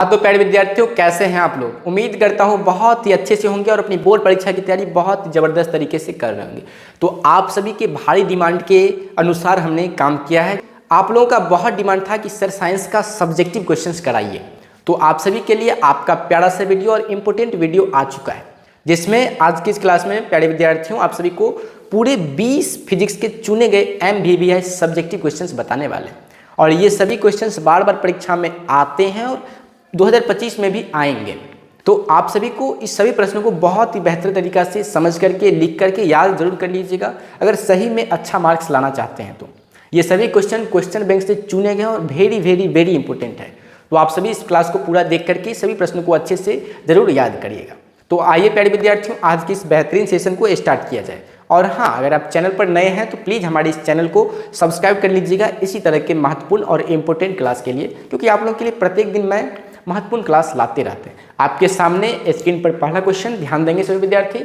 हाँ तो प्यारे विद्यार्थियों, कैसे हैं आप लोग। उम्मीद करता हूँ बहुत ही अच्छे से होंगे और अपनी बोर्ड परीक्षा की तैयारी बहुत ही ज़बरदस्त तरीके से कर रहे होंगे। तो आप सभी के भारी डिमांड के अनुसार हमने काम किया है। आप लोगों का बहुत डिमांड था कि सर साइंस का सब्जेक्टिव क्वेश्चंस कराइए, तो आप सभी के लिए आपका प्यारा सा वीडियो और इम्पोर्टेंट वीडियो आ चुका है, जिसमें आज की इस क्लास में प्यारे विद्यार्थियों आप सभी को पूरे 20 फिजिक्स के चुने गए MVVI सब्जेक्टिव क्वेश्चंस बताने वाले हैं। और ये सभी क्वेश्चंस बार बार परीक्षा में आते हैं और 2025 में भी आएंगे। तो आप सभी को इस सभी प्रश्नों को बहुत ही बेहतर तरीका से समझ करके लिख करके याद जरूर कर लीजिएगा, अगर सही में अच्छा मार्क्स लाना चाहते हैं तो। ये सभी क्वेश्चन बैंक से चुने गए और वेरी वेरी वेरी इंपॉर्टेंट है। तो आप सभी इस क्लास को पूरा देख करके सभी प्रश्नों को अच्छे से जरूर याद करिएगा। तो आइए प्यारे विद्यार्थियों, आज की इस बेहतरीन सेशन को स्टार्ट किया जाए। और हाँ, अगर आप चैनल पर नए हैं तो प्लीज़ हमारे इस चैनल को सब्सक्राइब कर लीजिएगा इसी तरह के महत्वपूर्ण और इम्पोर्टेंट क्लास के लिए, क्योंकि आप लोगों के लिए प्रत्येक दिन मैं महत्वपूर्ण क्लास लाते रहते हैं। आपके सामने स्क्रीन पर पहला क्वेश्चन ध्यान देंगे सभी विद्यार्थी।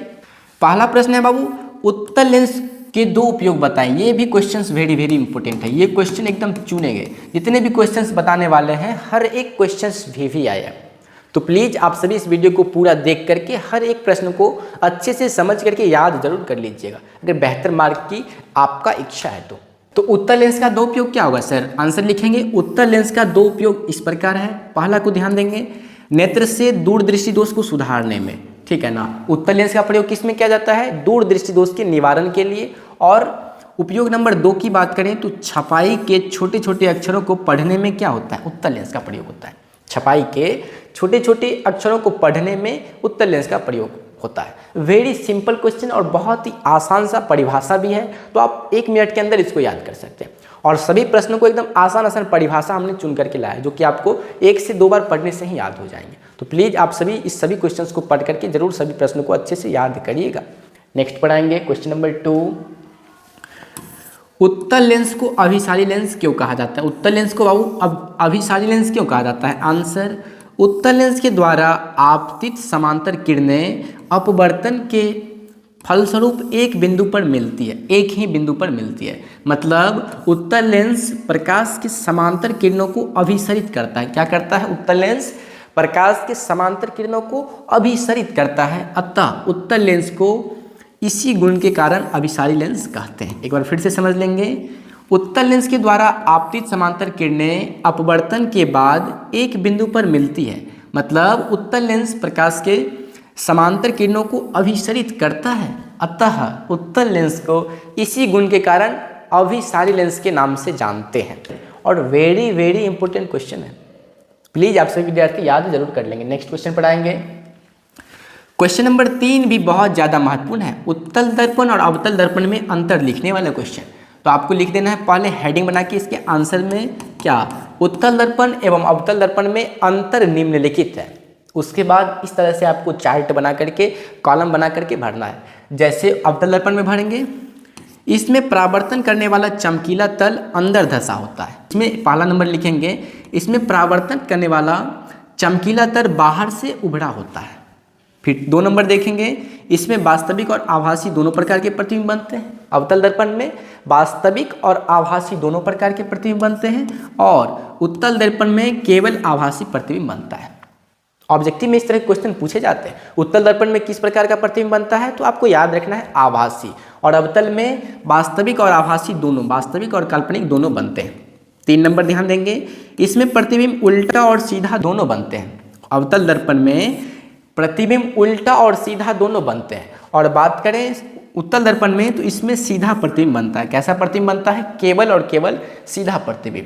पहला प्रश्न है बाबू, उत्तल लेंस के दो उपयोग बताएं। ये भी क्वेश्चंस वेरी वेरी इंपॉर्टेंट है। ये क्वेश्चन एकदम चुने गए, जितने भी क्वेश्चंस बताने वाले हैं हर एक क्वेश्चंस भी आया। तो प्लीज़ आप सभी इस वीडियो को पूरा देख करके हर एक प्रश्न को अच्छे से समझ करके याद जरूर कर लीजिएगा, अगर बेहतर मार्क की आपका इच्छा है तो उत्तल लेंस का दो उपयोग क्या होगा सर? आंसर लिखेंगे, उत्तल लेंस का दो उपयोग इस प्रकार है। पहला को ध्यान देंगे, नेत्र से दूरदृष्टि दोष को सुधारने में, ठीक है ना। उत्तल लेंस का प्रयोग किस में किया जाता है? दूरदृष्टि दोष के निवारण के लिए। और उपयोग नंबर 2 की बात करें तो छपाई के छोटे छोटे अक्षरों को पढ़ने में क्या होता है? उत्तल लेंस का प्रयोग होता है। छपाई के छोटे छोटे अक्षरों को पढ़ने में उत्तल लेंस का प्रयोग होता है। वेरी सिंपल क्वेश्चन और बहुत ही आसान सा परिभाषा भी है, तो आप 1 मिनट के अंदर इसको याद कर सकते हैं। और सभी प्रश्नों को एकदम आसान परिभाषा हमने चुन करके लाया, जो कि आपको 1 से 2 बार पढ़ने से ही याद हो जाएंगे। तो प्लीज़ आप सभी इस सभी क्वेश्चंस को पढ़ करके जरूर सभी प्रश्नों को अच्छे से याद करिएगा। नेक्स्ट पढ़ाएंगे क्वेश्चन नंबर 2। उत्तल लेंस को अभिसारी लेंस क्यों कहा जाता है? उत्तल लेंस को बाबू अभिसारी लेंस क्यों कहा जाता है? आंसर, उत्तल लेंस के द्वारा आपतित समांतर किरणें अपवर्तन के फलस्वरूप एक बिंदु पर मिलती है, एक ही बिंदु पर मिलती है। मतलब उत्तल लेंस प्रकाश के समांतर किरणों को अभिसरित करता है। क्या करता है? उत्तल लेंस प्रकाश के समांतर किरणों को अभिसरित करता है। अतः उत्तल लेंस को इसी गुण के कारण अभिसारी लेंस कहते हैं। एक बार फिर से समझ लेंगे, उत्तल लेंस के द्वारा आपतित समांतर किरणें अपवर्तन के बाद एक बिंदु पर मिलती है। मतलब उत्तल लेंस प्रकाश के समांतर किरणों को अभिसरित करता है, अतः उत्तल लेंस को इसी गुण के कारण अभिसारी लेंस के नाम से जानते हैं। और वेरी वेरी इंपॉर्टेंट क्वेश्चन है, प्लीज आप सभी विद्यार्थी याद जरूर कर लेंगे। नेक्स्ट क्वेश्चन पढ़ाएंगे। क्वेश्चन नंबर 3 भी बहुत ज़्यादा महत्वपूर्ण है। उत्तल दर्पण और अवतल दर्पण में अंतर लिखने वाला क्वेश्चन। तो आपको लिख देना है पहले हेडिंग बना के इसके आंसर में क्या, उत्तल दर्पण एवं अवतल दर्पण में अंतर निम्नलिखित है। उसके बाद इस तरह से आपको चार्ट बना करके कॉलम बना करके भरना है। जैसे अवतल दर्पण में भरेंगे, इसमें परावर्तन करने वाला चमकीला तल अंदर धंसा होता है। इसमें पहला नंबर लिखेंगे, इसमें परावर्तन करने वाला चमकीला तल बाहर से उभरा होता है। फिर 2 नंबर देखेंगे, इसमें वास्तविक और आभासी दोनों प्रकार के प्रतिबिंब बनते हैं। अवतल दर्पण में वास्तविक और आभासी दोनों प्रकार के प्रतिबिंब बनते हैं और उत्तल दर्पण में केवल आभासी प्रतिबिंब बनता है। ऑब्जेक्टिव में इस तरह के क्वेश्चन पूछे जाते हैं। उत्तल दर्पण में किस प्रकार का प्रतिबिंब बनता है? तो आपको याद रखना है आभासी। और अवतल में वास्तविक और आभासी दोनों, वास्तविक और काल्पनिक दोनों बनते हैं। 3 नंबर ध्यान देंगे, इसमें प्रतिबिंब उल्टा और सीधा दोनों बनते हैं। अवतल दर्पण में प्रतिबिंब उल्टा और सीधा दोनों बनते हैं। और बात करें उत्तल दर्पण में तो इसमें सीधा प्रतिबिंब बनता है। कैसा प्रतिबिंब बनता है? केवल और केवल सीधा प्रतिबिंब।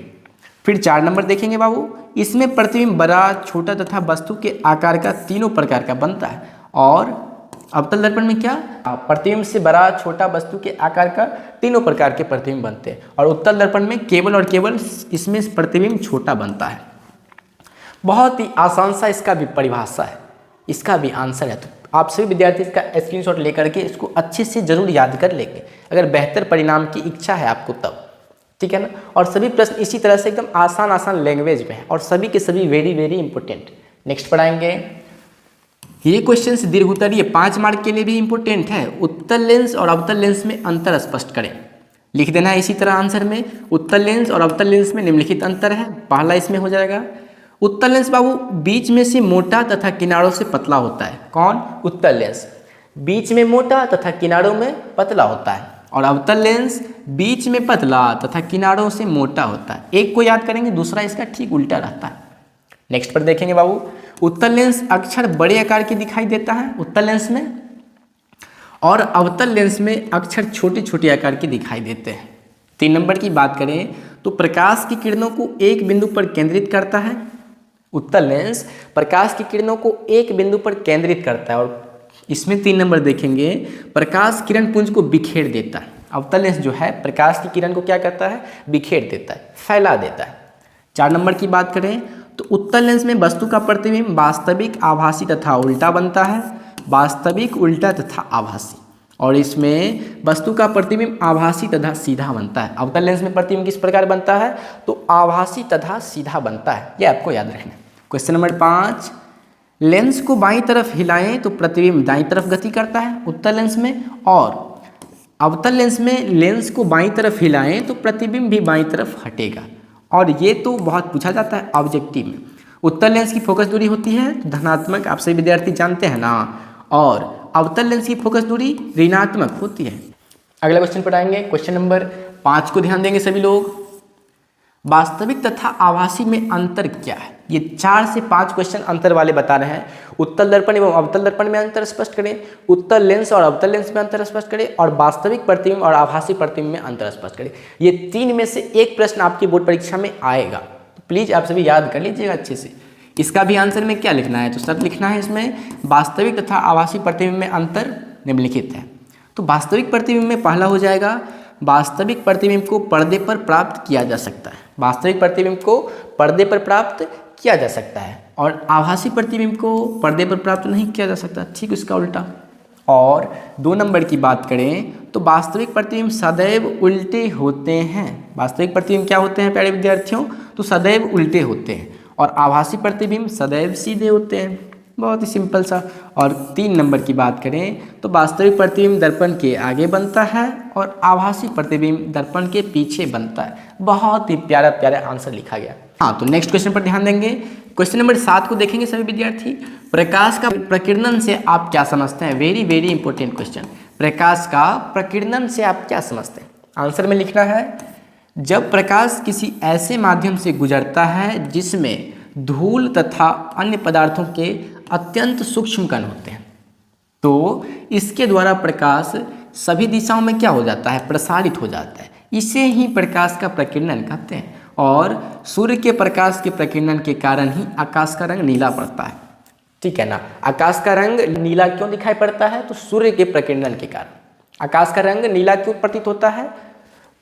फिर 4 नंबर देखेंगे बाबू, इसमें प्रतिबिंब बड़ा, छोटा तथा वस्तु के आकार का तीनों प्रकार का बनता है। और अवतल दर्पण में क्या, प्रतिबिंब से बड़ा, छोटा वस्तु के आकार का तीनों प्रकार के प्रतिबिंब बनते हैं। और उत्तल दर्पण में केवल और केवल इसमें प्रतिबिंब छोटा बनता है। बहुत ही आसान सा इसका भी परिभाषा है, इसका भी आंसर है। तो आप सभी विद्यार्थी इसका स्क्रीनशॉट लेकर के इसको अच्छे से जरूर याद कर लेंगे, अगर बेहतर परिणाम की इच्छा है आपको तब, ठीक है ना। और सभी प्रश्न इसी तरह से एकदम आसान लैंग्वेज में है और सभी के सभी वेरी वेरी इंपॉर्टेंट। नेक्स्ट पढ़ाएंगे। ये क्वेश्चन दीर्घोत्तरीय 5 मार्क के लिए भी इंपॉर्टेंट है। उत्तल लेंस और अवतल लेंस में अंतर स्पष्ट करें। लिख देना है इसी तरह आंसर में, उत्तल लेंस और अवतल लेंस में निम्नलिखित अंतर है। पहला इसमें हो जाएगा, उत्तल लेंस बाबू बीच में से मोटा तथा किनारों से पतला होता है। कौन? उत्तल लेंस बीच में मोटा तथा किनारों में पतला होता है, और अवतल लेंस बीच में पतला तथा किनारों से मोटा होता है। एक को याद करेंगे, दूसरा इसका ठीक उल्टा रहता है। नेक्स्ट पर देखेंगे बाबू, उत्तल लेंस अक्षर बड़े आकार की दिखाई देता है उत्तल लेंस में, और अवतल लेंस में अक्षर छोटे छोटे आकार के दिखाई देते हैं। 3 नंबर की बात करें तो प्रकाश की किरणों को एक बिंदु पर केंद्रित करता है। उत्तल लेंस प्रकाश की किरणों को एक बिंदु पर केंद्रित करता है, और इसमें 3 नंबर देखेंगे, प्रकाश किरण पुंज को बिखेर देता है। अवतल लेंस जो है प्रकाश की किरण को क्या करता है? बिखेर देता है, फैला देता है। 4 नंबर की बात करें तो उत्तल लेंस में वस्तु का प्रतिबिंब वास्तविक, आभासी तथा उल्टा बनता है। वास्तविक, उल्टा तथा आभासी, और इसमें वस्तु का प्रतिबिंब आभासी तथा सीधा बनता है। अवतल लेंस में प्रतिबिंब किस प्रकार बनता है? तो आभासी तथा सीधा बनता है, ये आपको याद रखना है। क्वेश्चन नंबर 5, लेंस को बाईं तरफ हिलाएं तो प्रतिबिंब दाईं तरफ गति करता है उत्तल लेंस में, और अवतल लेंस में लेंस को बाईं तरफ हिलाएं तो प्रतिबिंब भी बाईं तरफ हटेगा। और ये तो बहुत पूछा जाता है ऑब्जेक्टिव में। उत्तल लेंस की फोकस दूरी होती है धनात्मक, आप सभी विद्यार्थी जानते हैं ना, और अवतल लेंस की फोकस दूरी ऋणात्मक होती है। अगला क्वेश्चन पर आएंगे, क्वेश्चन नंबर 5 को ध्यान देंगे सभी लोग। वास्तविक तथा आभासी में अंतर क्या है? ये 4 से 5 क्वेश्चन अंतर वाले बता रहे हैं। उत्तल दर्पण एवं अवतल दर्पण में अंतर स्पष्ट करें, उत्तल लेंस और अवतल लेंस में अंतर स्पष्ट करें, और वास्तविक प्रतिबिंब और आभासी प्रतिबिंब में अंतर स्पष्ट करें। ये 3 में से एक प्रश्न आपकी बोर्ड परीक्षा में आएगा, तो प्लीज आप सभी याद कर लीजिएगा अच्छे से। इसका भी आंसर में क्या लिखना है? तो सब लिखना है इसमें वास्तविक तथा आभासी प्रतिबिंब में अंतर निम्नलिखित है। तो वास्तविक प्रतिबिंब में पहला हो जाएगा, वास्तविक प्रतिबिंब को पर्दे पर प्राप्त किया जा सकता है। वास्तविक प्रतिबिंब को पर्दे पर प्राप्त किया जा सकता है, और आभासी प्रतिबिंब को पर्दे पर प्राप्त नहीं किया जा सकता, ठीक उसका उल्टा। और 2 नंबर की बात करें तो वास्तविक प्रतिबिंब सदैव उल्टे होते हैं। वास्तविक प्रतिबिंब क्या होते हैं प्यारे विद्यार्थियों? तो सदैव उल्टे होते हैं, और आभासी प्रतिबिंब सदैव सीधे होते हैं, बहुत ही सिंपल सा। और 3 नंबर की बात करें तो वास्तविक प्रतिबिंब दर्पण के आगे बनता है और आभासी प्रतिबिंब दर्पण के पीछे बनता है। बहुत ही प्यारा प्यारा आंसर लिखा गया। हाँ, तो नेक्स्ट क्वेश्चन पर ध्यान देंगे। क्वेश्चन नंबर 7 को देखेंगे सभी विद्यार्थी। प्रकाश का प्रकीर्णन से आप क्या समझते हैं? Very very important question. प्रकाश का प्रकीर्णन से आप क्या समझते हैं? आंसर में लिखना है, जब प्रकाश किसी ऐसे माध्यम से गुजरता है जिसमें धूल तथा अन्य पदार्थों के अत्यंत सूक्ष्म कण होते हैं, तो इसके द्वारा प्रकाश सभी दिशाओं में क्या हो जाता है? प्रसारित हो जाता है। इसे ही प्रकाश का प्रकीर्णन कहते हैं, और सूर्य के प्रकाश के प्रकीर्णन के कारण ही आकाश का रंग नीला पड़ता है, ठीक है ना। आकाश का रंग नीला क्यों दिखाई पड़ता है? तो सूर्य के प्रकीर्णन के कारण। आकाश का रंग नीला क्यों प्रतीत होता है?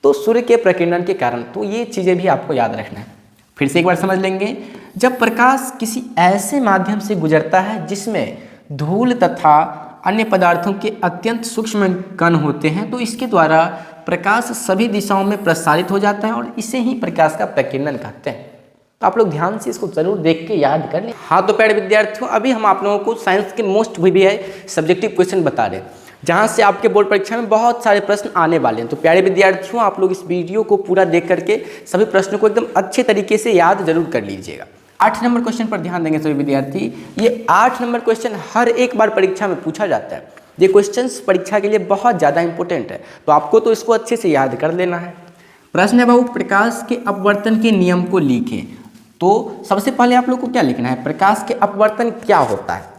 तो सूर्य के प्रकीर्णन के कारण। तो ये चीज़ें भी आपको याद रखना है। फिर से एक बार समझ लेंगे, जब प्रकाश किसी ऐसे माध्यम से गुजरता है जिसमें धूल तथा अन्य पदार्थों के अत्यंत सूक्ष्म कण होते हैं, तो इसके द्वारा प्रकाश सभी दिशाओं में प्रसारित हो जाता है, और इसे ही प्रकाश का प्रकीर्णन कहते हैं। तो आप लोग ध्यान से इसको जरूर देख के याद कर लें। हाँ, तो प्यारे विद्यार्थियों, अभी हम आप लोगों को साइंस के मोस्ट सब्जेक्टिव क्वेश्चन बता रहे हैं, जहाँ से आपके बोर्ड परीक्षा में बहुत सारे प्रश्न आने वाले हैं। तो प्यारे विद्यार्थियों, आप लोग इस वीडियो को पूरा देख करके सभी प्रश्नों को एकदम अच्छे तरीके से याद जरूर कर लीजिएगा। 8 नंबर क्वेश्चन पर ध्यान देंगे सभी विद्यार्थी। ये 8 नंबर क्वेश्चन हर एक बार परीक्षा में पूछा जाता है। ये क्वेश्चंस परीक्षा के लिए बहुत ज़्यादा इंपॉर्टेंट है, तो आपको तो इसको अच्छे से याद कर लेना है। प्रश्न है बाबू, प्रकाश के अपवर्तन के नियम को लिखें। तो सबसे पहले आप लोग को क्या लिखना है? प्रकाश के अपवर्तन क्या होता है,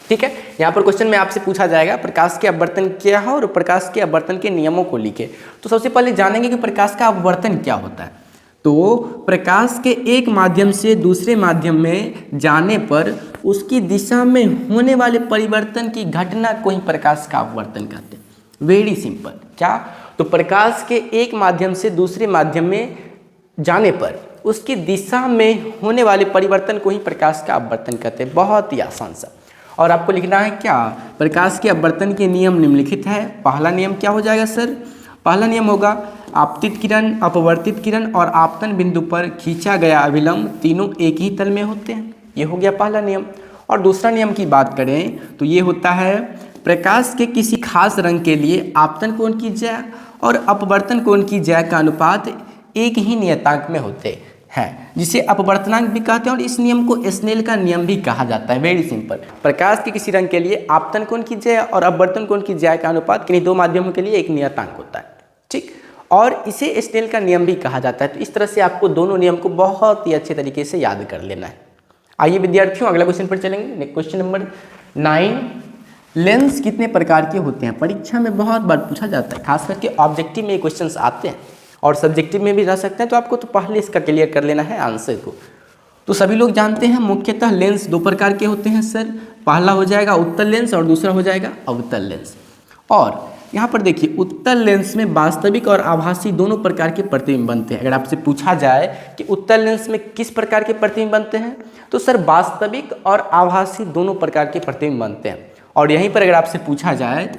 ठीक है। यहाँ पर क्वेश्चन में आपसे पूछा जाएगा प्रकाश के अपवर्तन क्या है और प्रकाश के अपवर्तन के नियमों को लिखें। तो सबसे पहले जानेंगे कि प्रकाश का अपवर्तन क्या होता है। तो प्रकाश के एक माध्यम से दूसरे माध्यम में जाने पर उसकी दिशा में होने वाले परिवर्तन की घटना को ही प्रकाश का अपवर्तन कहते हैं। Very simple. क्या? तो प्रकाश के एक माध्यम से दूसरे माध्यम में जाने पर उसकी दिशा में होने वाले परिवर्तन को ही प्रकाश का अपवर्तन कहते हैं। बहुत ही आसान सा। और आपको लिखना है क्या? प्रकाश के अपवर्तन के नियम निम्नलिखित है। पहला नियम क्या हो जाएगा सर? पहला नियम होगा आपतित किरण, अपवर्तित किरण और आपतन बिंदु पर खींचा गया अभिलंब तीनों एक ही तल में होते हैं। ये हो गया पहला नियम। और दूसरा नियम की बात करें तो ये होता है प्रकाश के किसी खास रंग के लिए आपतन कोण की ज्या और अपवर्तन कोण की ज्या का अनुपात एक ही नियतांक में होते है, जिसे अपवर्तनांक भी कहते हैं और इस नियम को स्नेल का नियम भी कहा जाता है। वेरी सिंपल, प्रकाश के किसी रंग के लिए आपतन कोण की ज्या और अपवर्तन कोण की ज्या का अनुपात किन्हीं दो माध्यमों के लिए एक नियतांक होता है, ठीक, और इसे स्नेल का नियम भी कहा जाता है। तो इस तरह से आपको दोनों नियम को बहुत ही अच्छे तरीके से याद कर लेना है। आइए विद्यार्थियों अगला क्वेश्चन पर चलेंगे। क्वेश्चन नंबर 9, लेंस कितने प्रकार के होते हैं? परीक्षा में बहुत बार पूछा जाता है, खास करके ऑब्जेक्टिव में ये क्वेश्चंस आते हैं और सब्जेक्टिव में भी रह सकते हैं, तो आपको तो पहले इसका क्लियर कर लेना है आंसर को। तो सभी लोग जानते हैं मुख्यतः लेंस दो प्रकार के होते हैं सर, पहला हो जाएगा उत्तल लेंस और दूसरा हो जाएगा अवतल लेंस। और यहाँ पर देखिए उत्तल लेंस में वास्तविक और आभासी दोनों प्रकार के प्रतिबिंब बनते हैं। अगर आपसे पूछा जाए कि उत्तल लेंस में किस प्रकार के प्रतिबिंब बनते हैं, तो सर वास्तविक और आभासी दोनों प्रकार के प्रतिबिंब बनते हैं। और यहीं पर अगर आपसे पूछा जाए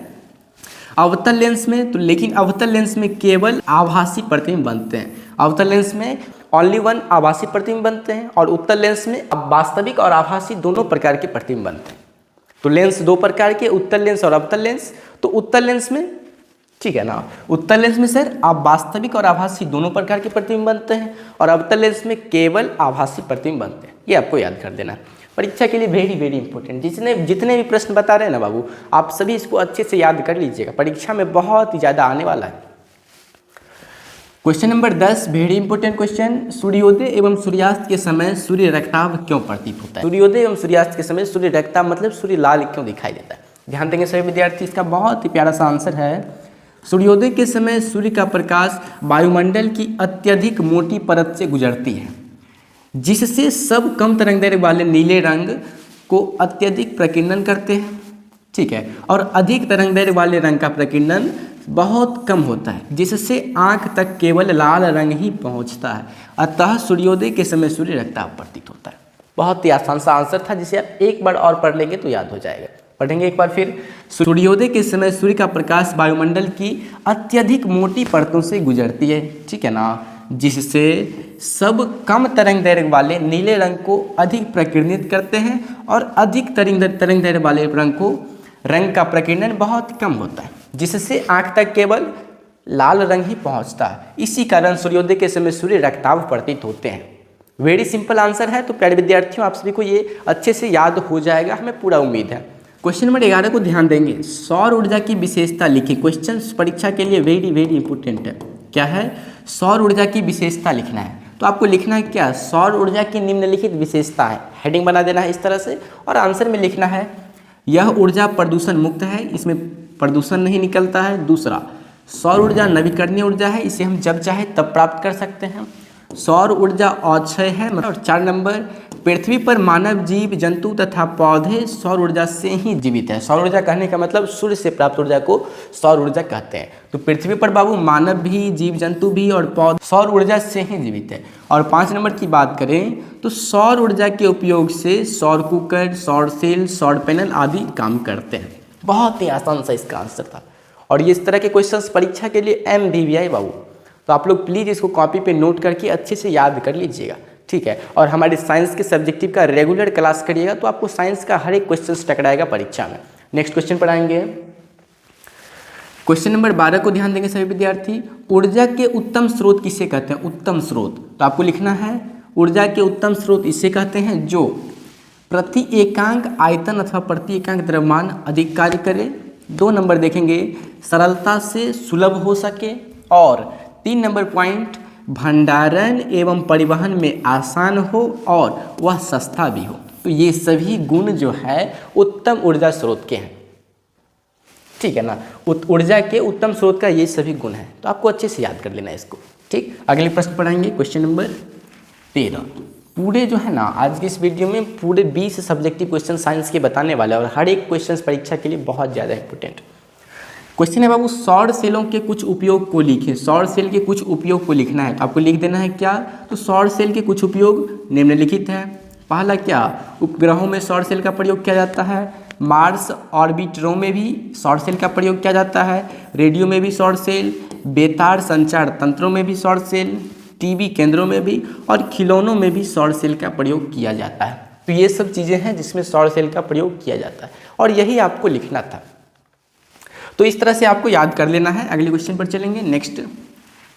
अवतल लेंस में, तो लेकिन अवतल लेंस में केवल आभासी प्रतिबिंब बनते हैं। अवतल लेंस में ओनली वन आभासी प्रतिबिंब बनते हैं और उत्तल लेंस में वास्तविक और आभासी दोनों प्रकार के प्रतिबिंब बनते हैं। तो लेंस दो प्रकार के, उत्तल लेंस और अवतल लेंस। तो उत्तल लेंस में, ठीक है ना, उत्तल लेंस में सर आप वास्तविक और आभासी दोनों प्रकार के प्रतिबिंब बनते हैं और अवतल लेंस में केवल आभासी प्रतिबिंब बनते हैं। ये आपको याद कर देना है परीक्षा के लिए, वेरी वेरी इंपॉर्टेंट। जितने भी प्रश्न बता रहे हैं ना बाबू, आप सभी इसको अच्छे से याद कर लीजिएगा, परीक्षा में बहुत ही ज़्यादा आने वाला है। Question number 10, very important question, सूर्योदय एवं सूर्यास्त के समय सूर्य रक्ताभ क्यों प्रतीत होता है? सूर्योदय एवं सूर्यास्त के समय सूर्य रक्ताभ मतलब सूर्य लाल क्यों दिखाई देता है? ध्यान देंगे सभी विद्यार्थी, इसका बहुत ही प्यारा सा आंसर है। सूर्योदय के समय सूर्य का प्रकाश वायुमंडल की अत्यधिक मोटी परत से गुजरती है, जिससे सब कम तरंगदैर्घ्य वाले नीले रंग को अत्यधिक प्रकीर्णन करते हैं, ठीक है, और अधिक तरंगदैर्घ्य वाले रंग का प्रकीर्णन बहुत कम होता है, जिससे आंख तक केवल लाल रंग ही पहुंचता है। अतः सूर्योदय के समय सूर्य रक्ताभ प्रतीत होता है। बहुत ही आसान सा आंसर था, जिसे आप एक बार और पढ़ लेंगे तो याद हो जाएगा। पढ़ेंगे एक बार फिर। सूर्योदय के समय सूर्य का प्रकाश वायुमंडल की अत्यधिक मोटी परतों से गुजरती है, ठीक है ना, जिससे सब कम तरंगदैर्घ्य वाले नीले रंग को अधिक प्रकीर्णित करते हैं और अधिक तरंगदैर्घ्य वाले रंग का प्रकीर्णन बहुत कम होता है, जिससे आंख तक केवल लाल रंग ही पहुंचता है। इसी कारण सूर्योदय के समय सूर्य रक्ताभ प्रतीत होते हैं। वेरी सिंपल आंसर है। तो प्यारे विद्यार्थियों, आप सभी को ये अच्छे से याद हो जाएगा, हमें पूरा उम्मीद है। क्वेश्चन नंबर 11 को ध्यान देंगे। सौर ऊर्जा की विशेषता लिखिए। क्वेश्चन परीक्षा के लिए वेरी वेरी इंपॉर्टेंट है। क्या है? सौर ऊर्जा की विशेषता लिखना है। तो आपको लिखना है क्या? सौर ऊर्जा की निम्नलिखित विशेषता है। हेडिंग बना देना है इस तरह से और आंसर में लिखना है यह ऊर्जा प्रदूषण मुक्त है, इसमें प्रदूषण नहीं निकलता है। दूसरा, सौर ऊर्जा नवीकरणीय ऊर्जा है, इसे हम जब चाहे तब प्राप्त कर सकते हैं। सौर ऊर्जा अक्षय है। और 4 नंबर, पृथ्वी पर मानव, जीव जंतु तथा पौधे सौर ऊर्जा से ही जीवित है। सौर ऊर्जा कहने का मतलब सूर्य से प्राप्त ऊर्जा को सौर ऊर्जा कहते हैं। तो पृथ्वी पर बाबू मानव भी, जीव जंतु भी और पौधे सौर ऊर्जा से ही जीवित है। और 5 नंबर की बात करें तो सौर ऊर्जा के उपयोग से सौर कुकर, सौर सेल, सौर पैनल आदि काम करते हैं। बहुत ही आसान सा इसका आंसर था। और ये इस तरह के क्वेश्चंस परीक्षा के लिए MBBI बाबू, तो आप लोग प्लीज़ इसको कॉपी पे नोट करके अच्छे से याद कर लीजिएगा, ठीक है। और हमारे साइंस के सब्जेक्टिव का रेगुलर क्लास करिएगा तो आपको साइंस का हर एक क्वेश्चन टकराएगा परीक्षा में। नेक्स्ट क्वेश्चन पढ़ाएंगे। क्वेश्चन नंबर 12 को ध्यान देंगे सभी विद्यार्थी। ऊर्जा के उत्तम स्रोत किसे कहते हैं? उत्तम स्रोत, तो आपको लिखना है ऊर्जा के उत्तम स्रोत इसे कहते हैं जो प्रति एकांक आयतन अथवा प्रति एकांक द्रव्यमान अधिक कार्य करे। 2 नंबर देखेंगे, सरलता से सुलभ हो सके। और 3 नंबर पॉइंट, भंडारण एवं परिवहन में आसान हो और वह सस्ता भी हो। तो ये सभी गुण जो है उत्तम ऊर्जा स्रोत के हैं, ठीक है ना। ऊर्जा के उत्तम स्रोत का ये सभी गुण हैं, तो आपको अच्छे से याद कर लेना है इसको, ठीक। अगले प्रश्न पढ़ाएंगे, क्वेश्चन नंबर 13। पूरे जो है ना आज की इस वीडियो में पूरे 20 सब्जेक्टिव क्वेश्चन साइंस के बताने वाले हैं और हर एक क्वेश्चन परीक्षा के लिए बहुत ज़्यादा इंपॉर्टेंट क्वेश्चन है बाबू। सौर सेलों के कुछ उपयोग को लिखें। सौर सेल के कुछ उपयोग को लिखना है, तो आपको लिख देना है क्या? तो सौर सेल के कुछ उपयोग निम्नलिखित है। पहला क्या? उपग्रहों में सौर सेल का प्रयोग किया जाता है। मार्स ऑर्बिटरों में भी सौर सेल का प्रयोग किया जाता है। रेडियो में भी सौर सेल, बेतार संचार तंत्रों में भी सौर सेल, टीवी केंद्रों में भी और खिलौनों में भी सौर सेल का प्रयोग किया जाता है। तो ये सब चीज़ें हैं जिसमें सौर सेल का प्रयोग किया जाता है और यही आपको लिखना था। तो इस तरह से आपको याद कर लेना है। अगले क्वेश्चन पर चलेंगे। नेक्स्ट,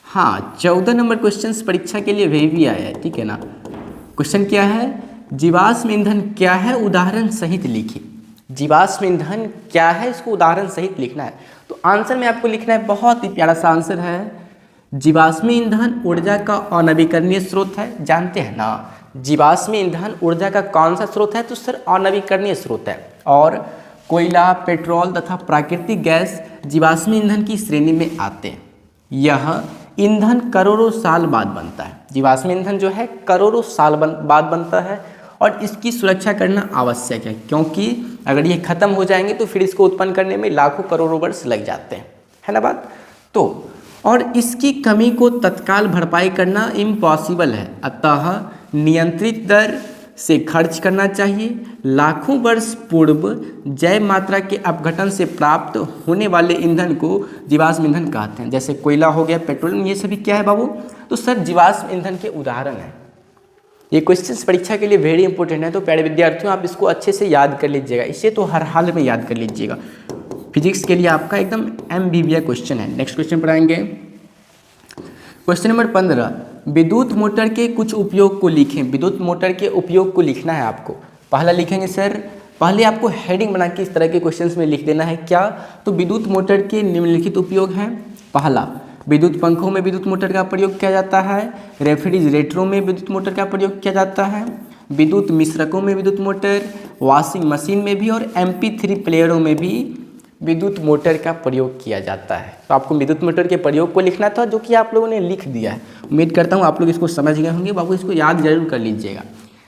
हाँ, 14 नंबर क्वेश्चन परीक्षा के लिए वही भी आया है, ठीक है ना। क्वेश्चन क्या है, जीवाश्म ईंधन क्या है, उदाहरण सहित लिखिए। जीवाश्म ईंधन क्या है, इसको उदाहरण सहित लिखना है। तो आंसर में आपको लिखना है, बहुत ही प्यारा सा आंसर है, जीवाश्म ईंधन ऊर्जा का अनवीकरणीय स्रोत है। जानते हैं ना, जीवाश्म ईंधन ऊर्जा का कौन सा स्रोत है, तो सर अनवीकरणीय स्रोत है। और कोयला, पेट्रोल तथा प्राकृतिक गैस जीवाश्म ईंधन की श्रेणी में आते हैं। यह ईंधन करोड़ों साल बाद बनता है। जीवाश्म ईंधन जो है करोड़ों साल बाद बनता है और इसकी सुरक्षा करना आवश्यक है, क्योंकि अगर ये खत्म हो जाएंगे तो फिर इसको उत्पन्न करने में लाखों करोड़ों वर्ष लग जाते हैं, है ना बात। तो और इसकी कमी को तत्काल भरपाई करना इम्पॉसिबल है, अतः नियंत्रित दर से खर्च करना चाहिए। लाखों वर्ष पूर्व जैव मात्रा के अपघटन से प्राप्त होने वाले ईंधन को जीवाश्म ईंधन कहते हैं। जैसे कोयला हो गया, पेट्रोलियम, ये सभी क्या है बाबू, तो सर जीवाश्म ईंधन के उदाहरण है। ये क्वेश्चंस परीक्षा के लिए वेरी इंपॉर्टेंट है, तो प्यारे विद्यार्थियों आप इसको अच्छे से याद कर लीजिएगा, इसे तो हर हाल में याद कर लीजिएगा। फिजिक्स के लिए आपका एकदम MBBA क्वेश्चन है। नेक्स्ट क्वेश्चन पढ़ाएंगे, क्वेश्चन नंबर 15, विद्युत मोटर के कुछ उपयोग को लिखें। विद्युत मोटर के उपयोग को लिखना है आपको। पहला लिखेंगे सर, पहले आपको हेडिंग बना के इस तरह के क्वेश्चंस में लिख देना है क्या, तो विद्युत मोटर के निम्नलिखित उपयोग हैं। पहला, विद्युत पंखों में विद्युत मोटर का प्रयोग किया जाता है। रेफ्रिजरेटरों में विद्युत मोटर का प्रयोग किया जाता है। विद्युत मिश्रकों में विद्युत मोटर, वॉशिंग मशीन में भी और MP3 प्लेयरों में भी विद्युत मोटर का प्रयोग किया जाता है। तो आपको विद्युत मोटर के प्रयोग को लिखना था, जो कि आप लोगों ने लिख दिया है। उम्मीद करता हूँ आप लोग इसको समझ गए होंगे। बाबू इसको याद जरूर कर लीजिएगा।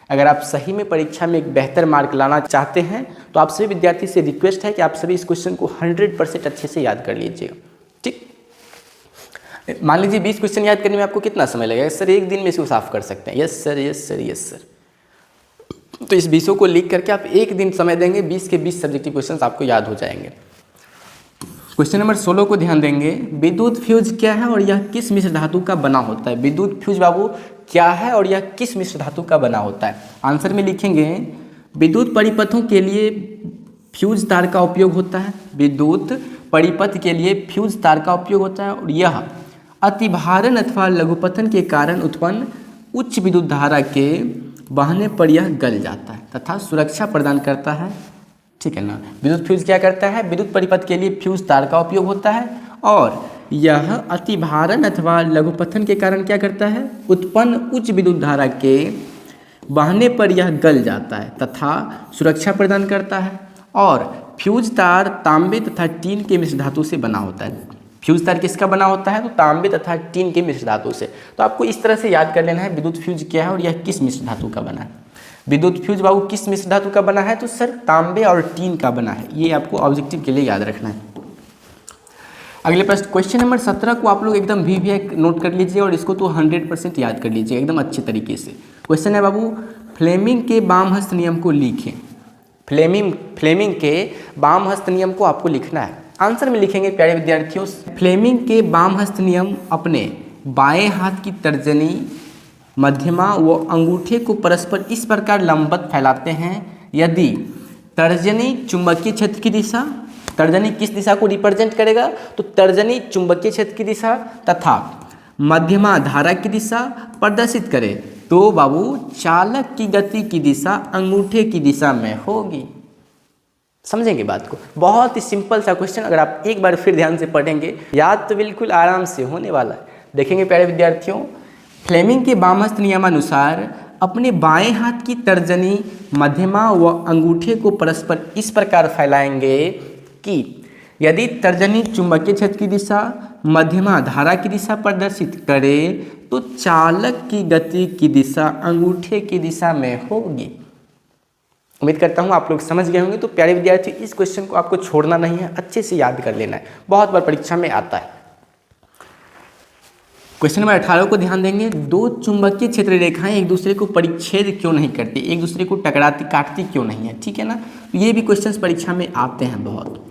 अगर आप सही में परीक्षा में एक बेहतर मार्क लाना चाहते हैं तो आप सभी विद्यार्थी से रिक्वेस्ट है कि आप सभी इस क्वेश्चन को 100% अच्छे से याद कर लीजिएगा, ठीक। मान लीजिए 20 क्वेश्चन याद करने में आपको कितना समय लगेगा, सर एक दिन में इसको साफ कर सकते हैं। Yes sir, yes sir, yes sir. तो इस 20 को लिख करके आप एक दिन समय देंगे, 20 के 20 सब्जेक्टिव क्वेश्चन आपको याद हो जाएंगे। क्वेश्चन नंबर 16 को ध्यान देंगे, विद्युत फ्यूज क्या है और यह किस मिश्र धातु का बना होता है। विद्युत फ्यूज बाबू क्या है और यह किस मिश्र धातु का बना होता है। आंसर में लिखेंगे, विद्युत परिपथों के लिए फ्यूज तार का उपयोग होता है। विद्युत परिपथ के लिए फ्यूज तार का उपयोग होता है और यह अतिभारण अथवा लघुपतन के कारण उत्पन्न उच्च विद्युत धारा के बहने पर यह गल जाता है तथा सुरक्षा प्रदान करता है, ठीक है ना। विद्युत फ्यूज क्या करता है, विद्युत परिपथ के लिए फ्यूज तार का उपयोग होता है और यह अतिभारण अथवा लघुपतन के कारण क्या करता है, उत्पन्न उच्च विद्युत धारा के बहने पर यह गल जाता है तथा सुरक्षा प्रदान करता है। और फ्यूज तार तांबे तथा टीन के मिश्र धातु से बना होता है। फ्यूज तार किसका बना होता है, तो तांबे तथा टीन के मिश्र धातु से। तो आपको इस तरह से याद कर लेना है, विद्युत फ्यूज क्या है और यह किस मिश्र धातु का बना है। विद्युत फ्यूज बाबू किस मिश्र धातु का बना है, तो सर तांबे और टीन का बना है। ये आपको ऑब्जेक्टिव के लिए याद रखना है। अगले प्रश्न, क्वेश्चन नंबर 17 को आप लोग एकदम VVI नोट कर लीजिए और इसको तो 100% याद कर लीजिए एकदम अच्छे तरीके से। क्वेश्चन है बाबू, फ्लेमिंग के वामहस्त नियम को लिखें। फ्लेमिंग के वामहस्त नियम को आपको लिखना है। आंसर में लिखेंगे प्यारे विद्यार्थियों, फ्लेमिंग के वामहस्त नियम अपने बाएं हाथ की तर्जनी, मध्यमा व अंगूठे को परस्पर इस प्रकार लंबवत फैलाते हैं यदि तर्जनी चुंबकीय क्षेत्र की दिशा, तर्जनी किस दिशा को रिप्रेजेंट करेगा, तो तर्जनी चुंबकीय क्षेत्र की दिशा तथा मध्यमा धारा की दिशा प्रदर्शित करे तो बाबू चालक की गति की दिशा अंगूठे की दिशा में होगी। समझेंगे बात को, बहुत ही सिंपल सा क्वेश्चन। अगर आप एक बार फिर ध्यान से पढ़ेंगे याद तो बिल्कुल आराम से होने वाला है। देखेंगे प्यारे विद्यार्थियों, फ्लेमिंग के वामहस्त नियमानुसार अपने बाएं हाथ की तर्जनी, मध्यमा व अंगूठे को परस्पर इस प्रकार फैलाएंगे कि यदि तर्जनी चुंबकीय क्षेत्र की दिशा, मध्यमा धारा की दिशा प्रदर्शित करे तो चालक की गति की दिशा अंगूठे की दिशा में होगी। उम्मीद करता हूँ आप लोग समझ गए होंगे। तो प्यारे विद्यार्थी इस क्वेश्चन को आपको छोड़ना नहीं है, अच्छे से याद कर लेना है, बहुत बार परीक्षा में आता है। क्वेश्चन नंबर 18 को ध्यान देंगे, दो चुंबकीय क्षेत्र रेखाएं एक दूसरे को परिच्छेद क्यों नहीं करती, एक दूसरे को टकराती काटती क्यों नहीं है, ठीक है ना। ये भी क्वेश्चंस परीक्षा में आते हैं बहुत।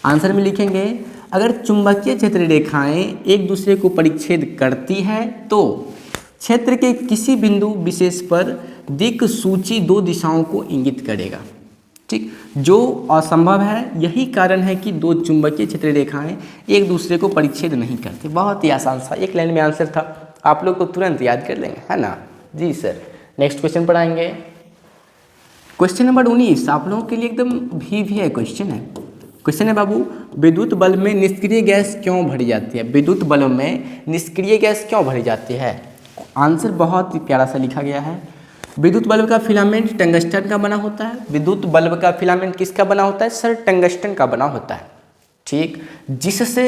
आंसर में लिखेंगे, अगर चुंबकीय क्षेत्र रेखाएं एक दूसरे को परिच्छेद करती है तो क्षेत्र के किसी बिंदु विशेष पर दिक्सूची दो दिशाओं को इंगित करेगा, ठीक। ठीक, जो असंभव है। यही कारण है कि दो चुंबकीय क्षेत्र रेखाएं एक दूसरे को परिच्छेद नहीं करते। बहुत ही आसान सा एक लाइन में आंसर था, आप लोग को तुरंत याद कर लेंगे, है ना जी सर। नेक्स्ट क्वेश्चन पढ़ाएंगे। क्वेश्चन नंबर 19 आप लोगों के लिए एकदम भी है क्वेश्चन है। क्वेश्चन है बाबू, विद्युत बल्ब में निष्क्रिय गैस क्यों भरी जाती है? विद्युत बल्ब में निष्क्रिय गैस क्यों भरी जाती है? आंसर बहुत ही प्यारा सा लिखा गया है। विद्युत बल्ब का फिलामेंट टंगस्टन का बना होता है। विद्युत बल्ब का फिलामेंट किसका बना होता है सर? टंगस्टन का बना होता है, ठीक, जिससे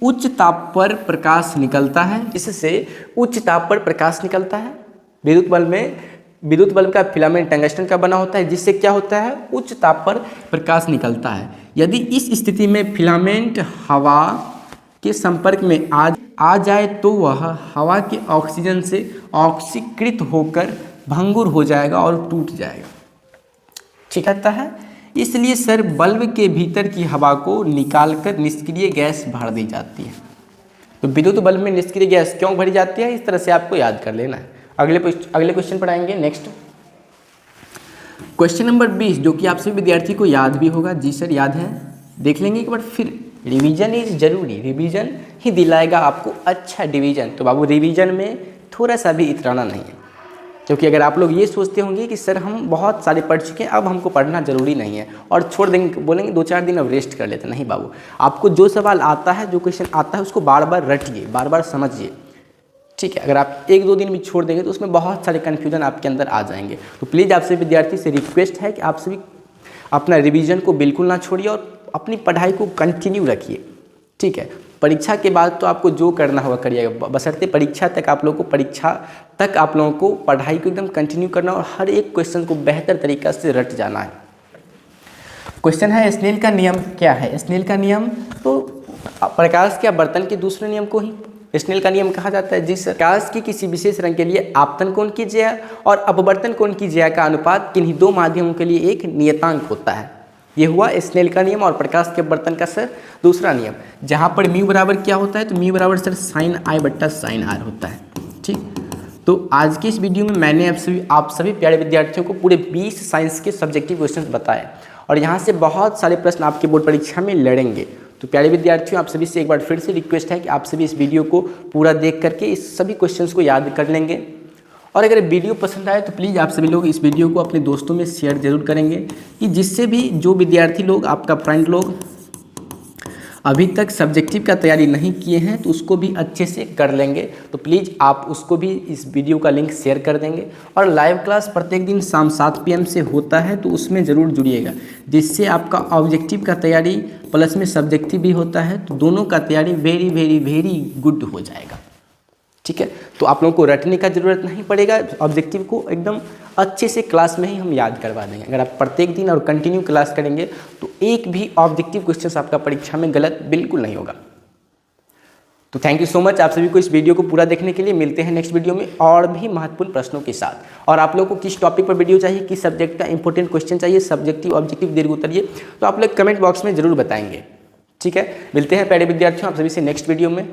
उच्च ताप पर प्रकाश निकलता है। इससे उच्च ताप पर प्रकाश निकलता है। विद्युत बल्ब का फिलामेंट टंगस्टन का बना होता है, जिससे क्या होता है? उच्च ताप पर प्रकाश निकलता है। यदि इस स्थिति में फिलामेंट हवा के संपर्क में आ जाए तो वह हवा के ऑक्सीजन से ऑक्सीकृत होकर भंगुर हो जाएगा और टूट जाएगा, ठीक रहता है। इसलिए सर बल्ब के भीतर की हवा को निकालकर निष्क्रिय गैस भर दी जाती है। तो विद्युत बल्ब में निष्क्रिय गैस क्यों भरी जाती है, इस तरह से आपको याद कर लेना है। अगले क्वेश्चन पढ़ाएंगे। नेक्स्ट क्वेश्चन नंबर 20 जो कि आप सभी विद्यार्थी को याद भी होगा। जी सर याद है, देख लेंगे एक बार फिर। रिवीजन इज जरूरी, रिवीजन ही दिलाएगा आपको अच्छा डिवीजन। तो बाबू रिवीजन में थोड़ा सा भी इतराना नहीं है, क्योंकि अगर आप लोग ये सोचते होंगे कि सर हम बहुत सारे पढ़ चुके हैं अब हमको पढ़ना जरूरी नहीं है और छोड़ देंगे, बोलेंगे 2-4 दिन अब रेस्ट कर लेते, नहीं बाबू, आपको जो सवाल आता है, जो क्वेश्चन आता है उसको बार बार रटिए, बार बार समझिए, ठीक है। अगर आप 1-2 दिन भी छोड़ देंगे तो उसमें बहुत सारे कन्फ्यूजन आपके अंदर आ जाएंगे। तो प्लीज़ आपसे विद्यार्थी से रिक्वेस्ट है कि आप सभी अपना रिवीजन को बिल्कुल ना छोड़िए और अपनी पढ़ाई को कंटिन्यू रखिए, ठीक है। परीक्षा के बाद तो आपको जो करना होगा करिएगा, बशर्ते परीक्षा तक आप लोगों को पढ़ाई को एकदम कंटिन्यू करना और हर एक क्वेश्चन को बेहतर तरीक़ा से रट जाना है। क्वेश्चन है स्नेल का नियम क्या है? स्नेल का नियम तो प्रकाश के अपवर्तन के दूसरे नियम को ही स्नेल का नियम कहा जाता है। जी सर। प्रकाश की किसी विशेष रंग के लिए आपतन कोण की ज्या और अपवर्तन कोण की ज्या का अनुपात किन्हीं दो माध्यमों के लिए एक नियतांक होता है। ये हुआ स्नेल का नियम और प्रकाश के अपवर्तन का सर दूसरा नियम, जहाँ पर म्यू बराबर क्या होता है? तो म्यू बराबर सर साइन आई बट्टा साइन आर होता है, ठीक। तो आज के इस वीडियो में मैंने आप सभी प्यारे विद्यार्थियों को पूरे 20 साइंस के सब्जेक्टिव क्वेश्चन बताए और यहाँ से बहुत सारे प्रश्न आपके बोर्ड परीक्षा में लड़ेंगे। तो प्यारे विद्यार्थियों, आप सभी से एक बार फिर से रिक्वेस्ट है कि आप सभी इस वीडियो को पूरा देख करके इस सभी क्वेश्चंस को याद कर लेंगे। और अगर वीडियो पसंद आए तो प्लीज़ आप सभी लोग इस वीडियो को अपने दोस्तों में शेयर जरूर करेंगे कि जिससे भी जो विद्यार्थी लोग, आपका फ्रेंड लोग अभी तक सब्जेक्टिव का तैयारी नहीं किए हैं तो उसको भी अच्छे से कर लेंगे। तो प्लीज़ आप उसको भी इस वीडियो का लिंक शेयर कर देंगे। और लाइव क्लास प्रत्येक दिन शाम 7 PM से होता है, तो उसमें ज़रूर जुड़िएगा, जिससे आपका ऑब्जेक्टिव का तैयारी प्लस में सब्जेक्टिव भी होता है, तो दोनों का तैयारी वेरी वेरी वेरी गुड हो जाएगा, ठीक है। तो आप लोगों को रटने का ज़रूरत नहीं पड़ेगा, ऑब्जेक्टिव को एकदम अच्छे से क्लास में ही हम याद करवा देंगे। अगर आप प्रत्येक दिन और कंटिन्यू क्लास करेंगे तो एक भी ऑब्जेक्टिव क्वेश्चन आपका परीक्षा में गलत बिल्कुल नहीं होगा। तो थैंक यू सो मच आप सभी को इस वीडियो को पूरा देखने के लिए। मिलते हैं नेक्स्ट वीडियो में और भी महत्वपूर्ण प्रश्नों के साथ। और आप लोगों को किस टॉपिक पर वीडियो चाहिए, किस सब्जेक्ट का इंपॉर्टेंट क्वेश्चन चाहिए, सब्जेक्टिव ऑब्जेक्टिव दीर्घ उत्तरीय, तो आप लोग कमेंट बॉक्स में जरूर बताएंगे, ठीक है। मिलते हैं प्यारे विद्यार्थियों आप सभी से नेक्स्ट वीडियो में।